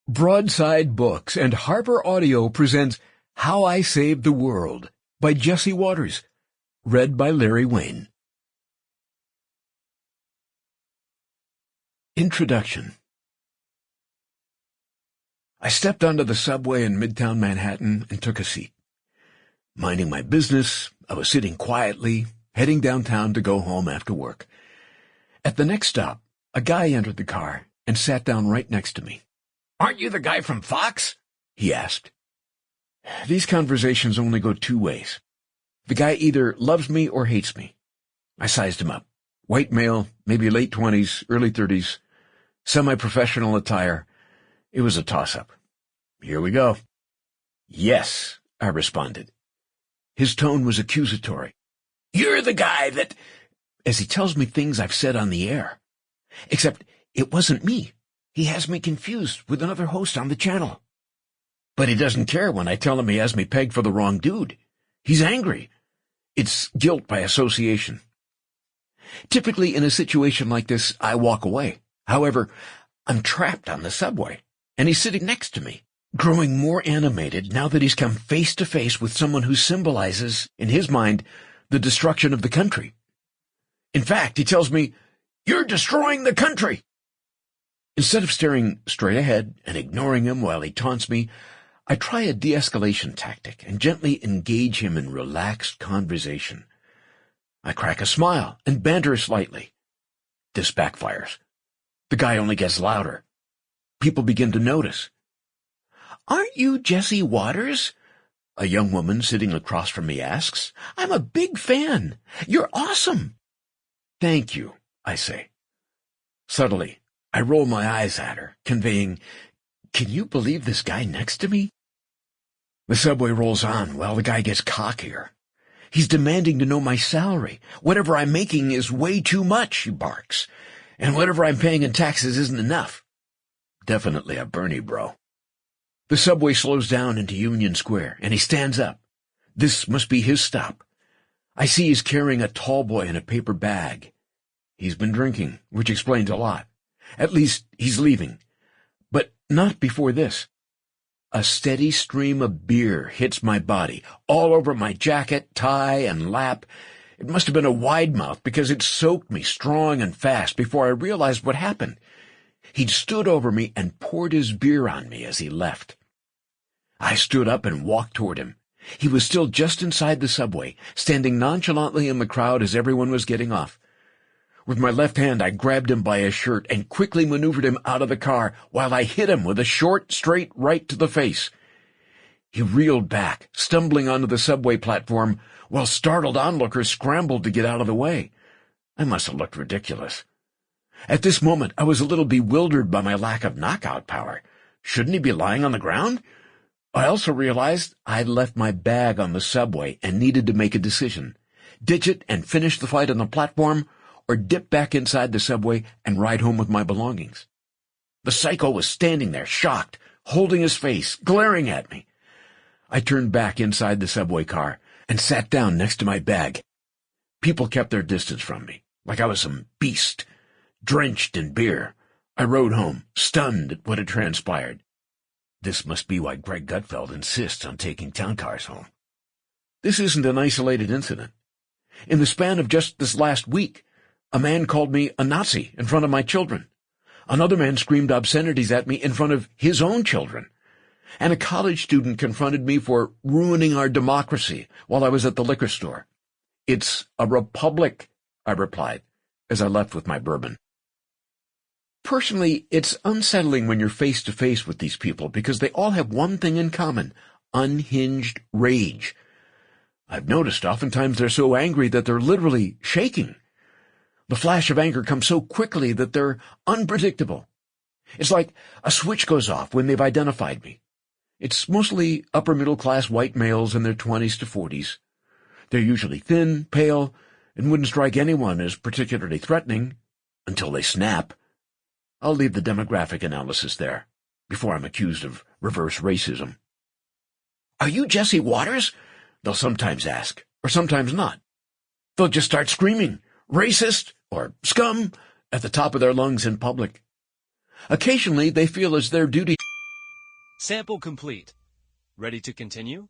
Broadside Books and Harper Audio presents How I Saved the World by Jesse Waters, read by Larry Wayne. Introduction. I stepped onto the subway in Midtown Manhattan and took a seat. Minding my business, I was sitting quietly, heading downtown to go home after work. At the next stop, a guy entered the car and sat down right next to me. "Aren't you the guy from Fox?" he asked. These conversations only go two ways. The guy either loves me or hates me. I sized him up. White male, maybe late 20s, early 30s, semi-professional attire. It was a toss-up. Here we go. "Yes," I responded. His tone was accusatory. "You're the guy that—" as he tells me things I've said on the air. Except it wasn't me. He has me confused with another host on the channel. But he doesn't care when I tell him he has me pegged for the wrong dude. He's angry. It's guilt by association. Typically, in a situation like this, I walk away. However, I'm trapped on the subway, and he's sitting next to me, growing more animated now that he's come face to face with someone who symbolizes, in his mind, the destruction of the country. In fact, he tells me, "You're destroying the country." Instead of staring straight ahead and ignoring him while he taunts me, I try a de-escalation tactic and gently engage him in relaxed conversation. I crack a smile and banter slightly. This backfires. The guy only gets louder. People begin to notice. "Aren't you Jesse Waters?" a young woman sitting across from me asks. "I'm a big fan. You're awesome." "Thank you," I say. Subtly, I roll my eyes at her, conveying, "Can you believe this guy next to me?" The subway rolls on while the guy gets cockier. He's demanding to know my salary. "Whatever I'm making is way too much," he barks. "And whatever I'm paying in taxes isn't enough." Definitely a Bernie bro. The subway slows down into Union Square, and he stands up. This must be his stop. I see he's carrying a tall boy in a paper bag. He's been drinking, which explains a lot. At least, he's leaving. But not before this. A steady stream of beer hits my body, all over my jacket, tie, and lap. It must have been a wide mouth because it soaked me strong and fast before I realized what happened. He'd stood over me and poured his beer on me as he left. I stood up and walked toward him. He was still just inside the subway, standing nonchalantly in the crowd as everyone was getting off. With my left hand, I grabbed him by his shirt and quickly maneuvered him out of the car while I hit him with a short, straight right to the face. He reeled back, stumbling onto the subway platform, while startled onlookers scrambled to get out of the way. I must have looked ridiculous. At this moment, I was a little bewildered by my lack of knockout power. Shouldn't he be lying on the ground? I also realized I'd left my bag on the subway and needed to make a decision. Ditch it and finish the fight on the platform, or dip back inside the subway and ride home with my belongings. The psycho was standing there, shocked, holding his face, glaring at me. I turned back inside the subway car and sat down next to my bag. People kept their distance from me, like I was some beast. Drenched in beer, I rode home, stunned at what had transpired. This must be why Greg Gutfeld insists on taking town cars home. This isn't an isolated incident. In the span of just this last week, a man called me a Nazi in front of my children. Another man screamed obscenities at me in front of his own children. And a college student confronted me for ruining our democracy while I was at the liquor store. "It's a republic," I replied, as I left with my bourbon. Personally, it's unsettling when you're face to face with these people because they all have one thing in common: unhinged rage. I've noticed oftentimes they're so angry that they're literally shaking. The flash of anger comes so quickly that they're unpredictable. It's like a switch goes off when they've identified me. It's mostly upper-middle-class white males in their 20s to 40s. They're usually thin, pale, and wouldn't strike anyone as particularly threatening until they snap. I'll leave the demographic analysis there before I'm accused of reverse racism. "Are you Jesse Waters?" they'll sometimes ask, or sometimes not. They'll just start screaming, "Racist," or "Scum," at the top of their lungs in public. Occasionally, they feel it's their duty Sample complete. Ready to continue?